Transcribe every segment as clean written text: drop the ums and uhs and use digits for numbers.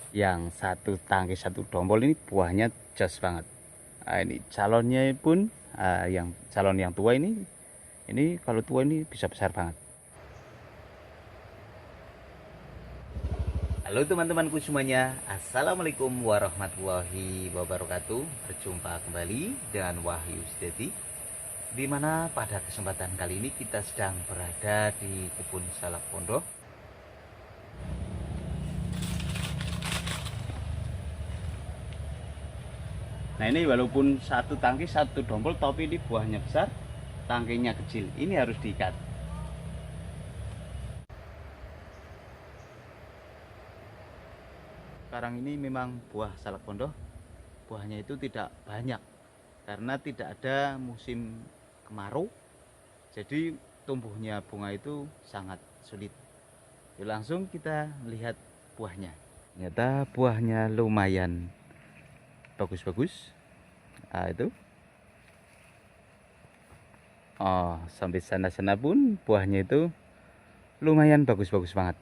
Yang satu tangki satu dompol ini buahnya jos banget. Nah, ini calonnya pun yang calon yang tua ini kalau tua ini bisa besar banget. Halo teman-temanku semuanya, assalamualaikum warahmatullahi wabarakatuh. Berjumpa kembali dengan Wahyu Sudeti, di mana pada kesempatan kali ini kita sedang berada di kebun salak pondok. Nah, ini walaupun satu tangki satu dompol, tapi ini buahnya besar, tangkinya kecil. Ini harus diikat. Sekarang ini memang buah salak pondok, buahnya itu tidak banyak karena tidak ada musim kemarau. Jadi tumbuhnya bunga itu sangat sulit. Yuk langsung kita lihat buahnya. Ternyata buahnya lumayan bagus-bagus. Nah, itu. Oh, sampai sana-sana pun buahnya itu lumayan bagus-bagus banget.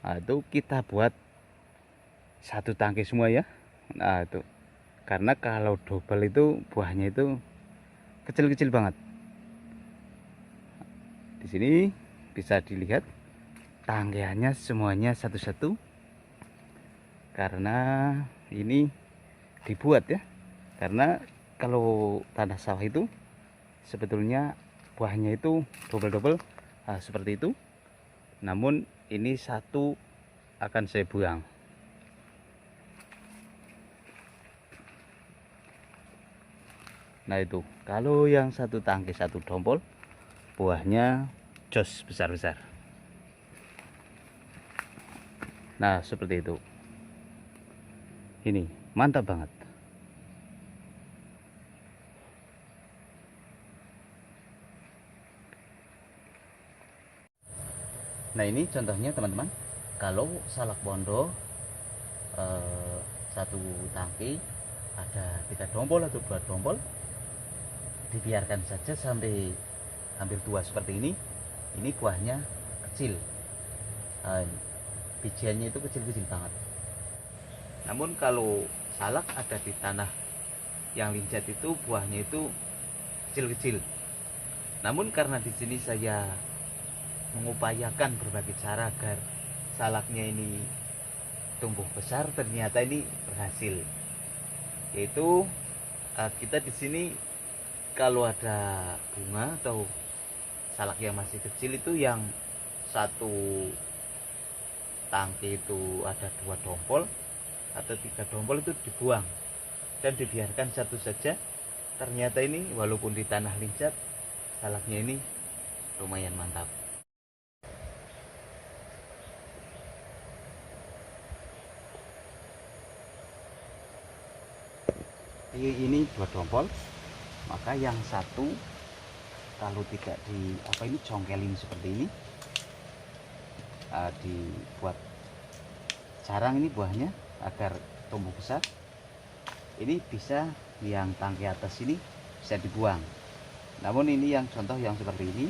Nah, itu kita buat satu tangki semua ya. Nah, itu. Karena kalau double itu buahnya itu kecil-kecil banget. Di sini bisa dilihat tangkiannya semuanya satu-satu. Karena ini dibuat ya. Karena kalau tanah sawah itu sebetulnya buahnya itu double-double seperti itu. Namun ini satu akan saya buang. Nah itu, kalau yang satu tangki satu dompol, buahnya jos besar-besar. Nah seperti itu. Ini mantap banget. Nah ini contohnya teman-teman, kalau salak pondok satu tangki ada 3 dompol atau 2 dompol, dibiarkan saja sampai hampir tua seperti ini buahnya kecil. Bijiannya itu kecil-kecil banget. Namun kalau salak ada di tanah yang lincah itu buahnya itu kecil-kecil. Namun karena di sini saya mengupayakan berbagai cara agar salaknya ini tumbuh besar, ternyata ini berhasil. Yaitu kita di sini kalau ada bunga atau salak yang masih kecil itu yang satu tangki itu ada 2 dompol atau 3 dompol itu dibuang dan dibiarkan satu saja. Ternyata ini walaupun di tanah lincah, salaknya ini lumayan mantap. Ini 2 dompol, maka yang satu kalau tidak di congkelin seperti ini, dibuat jarang ini buahnya agar tumbuh besar, ini bisa yang tangki atas ini bisa dibuang. Namun ini yang contoh yang seperti ini,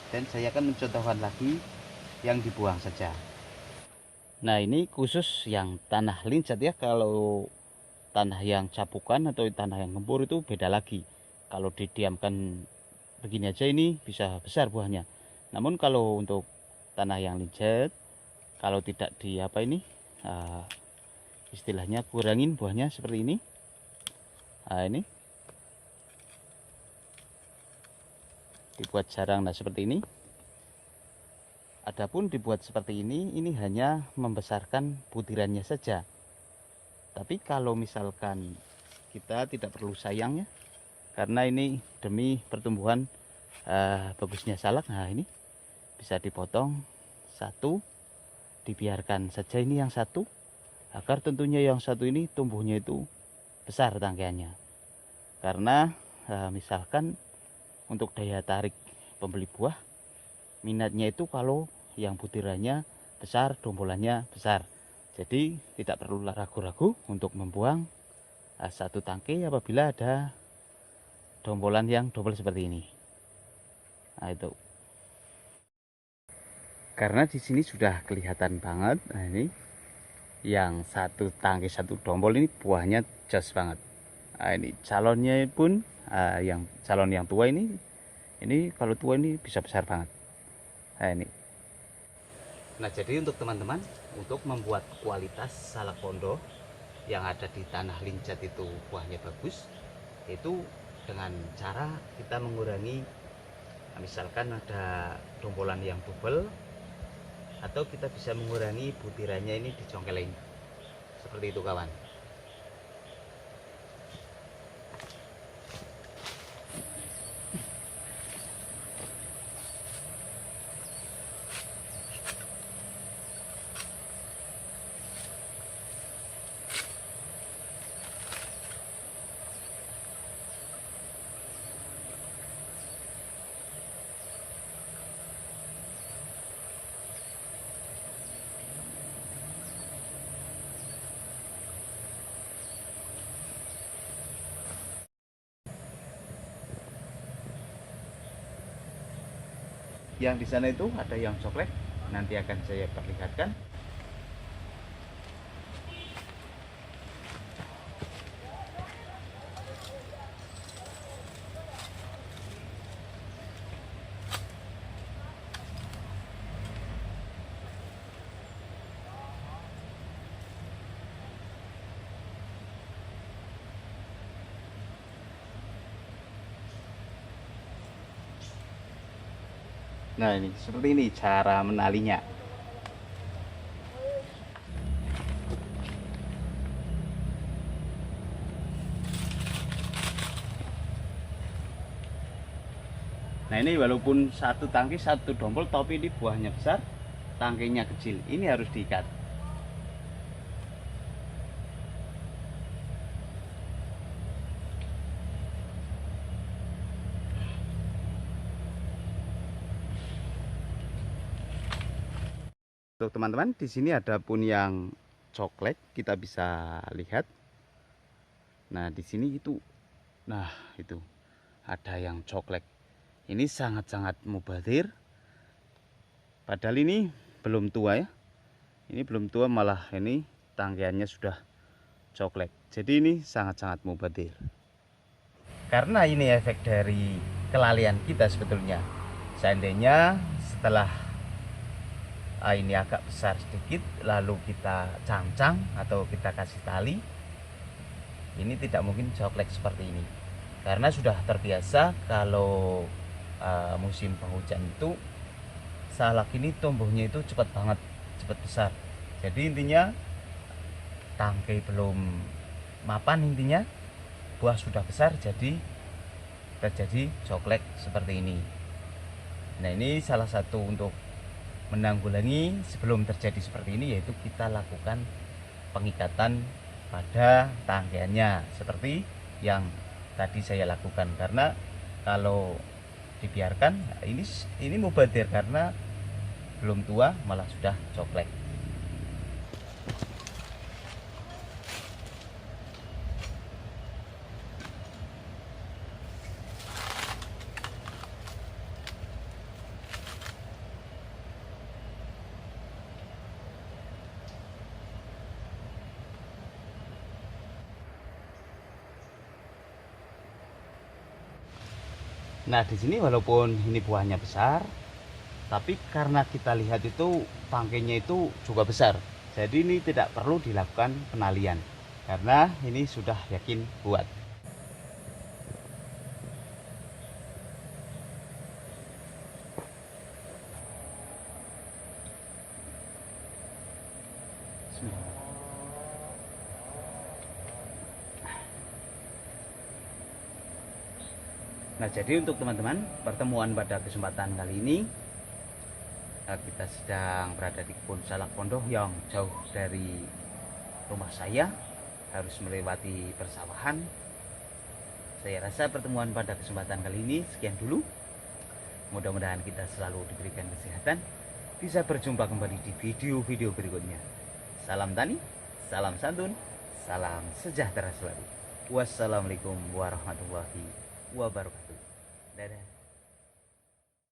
dan saya akan mencontohkan lagi yang dibuang saja. Nah ini khusus yang tanah lincah ya. Kalau tanah yang capukan atau tanah yang gembur itu beda lagi. Kalau didiamkan begini aja ini bisa besar buahnya. Namun kalau untuk tanah yang lincah, kalau tidak di istilahnya kurangin buahnya seperti ini. Nah ini dibuat jarang. Nah seperti ini. Adapun dibuat seperti ini hanya membesarkan butirannya saja. Tapi kalau misalkan kita tidak perlu sayang ya, karena ini demi pertumbuhan bagusnya salak. Nah ini bisa dipotong satu, dibiarkan saja ini yang satu, agar tentunya yang satu ini tumbuhnya itu besar tangkiannya. Karena misalkan untuk daya tarik pembeli buah, minatnya itu kalau yang butirannya besar, dombolannya besar. Jadi tidak perlu ragu-ragu untuk membuang satu tangki apabila ada dombolan yang double seperti ini. Nah itu. Karena di sini sudah kelihatan banget. Nah ini yang satu tangkai satu dompol ini buahnya jos banget. Nah, ini calonnya pun yang calon yang tua ini kalau tua ini bisa besar banget. Nah jadi untuk teman-teman, untuk membuat kualitas salak pondok yang ada di tanah lincet itu buahnya bagus, itu dengan cara kita mengurangi, misalkan ada dompolan yang double, atau kita bisa mengurangi butirannya ini dicongkelin seperti itu kawan. Yang di sana itu ada yang coklat, nanti akan saya perlihatkan. Nah ini seperti ini cara menalinya. Nah ini walaupun satu tangki satu dompol, tapi ini buahnya besar, tangkinya kecil, ini harus diikat. Untuk teman-teman, di sini ada pun yang coklat, kita bisa lihat. Nah di sini itu, nah itu ada yang coklat. Ini sangat-sangat mubadir. Padahal ini belum tua ya. Ini belum tua, malah ini tangkiannya sudah coklat. Jadi ini sangat-sangat mubadir. Karena ini efek dari kelalaian kita sebetulnya. Seandainya setelah ini agak besar sedikit, lalu kita cangcang atau kita kasih tali, ini tidak mungkin coklat seperti ini. Karena sudah terbiasa kalau musim penghujan itu salak ini tumbuhnya itu cepat banget, cepat besar. Jadi intinya tangkai belum mapan, intinya buah sudah besar, jadi terjadi coklat seperti ini. Nah ini salah satu untuk menanggulangi sebelum terjadi seperti ini, yaitu kita lakukan pengikatan pada tangkaiannya seperti yang tadi saya lakukan. Karena kalau dibiarkan, ini mubadir karena belum tua malah sudah coklat. Nah di sini walaupun ini buahnya besar, tapi karena kita lihat itu tangkainya itu juga besar, jadi ini tidak perlu dilakukan penalian karena ini sudah yakin buat. Nah jadi untuk teman-teman, pertemuan pada kesempatan kali ini, kita sedang berada di kebun salak pondok yang jauh dari rumah saya, harus melewati persawahan. Saya rasa pertemuan pada kesempatan kali ini sekian dulu. Mudah-mudahan kita selalu diberikan kesehatan, bisa berjumpa kembali di video-video berikutnya. Salam tani, salam santun, salam sejahtera selalu. Wassalamualaikum warahmatullahi wabarakatuh. Dadah.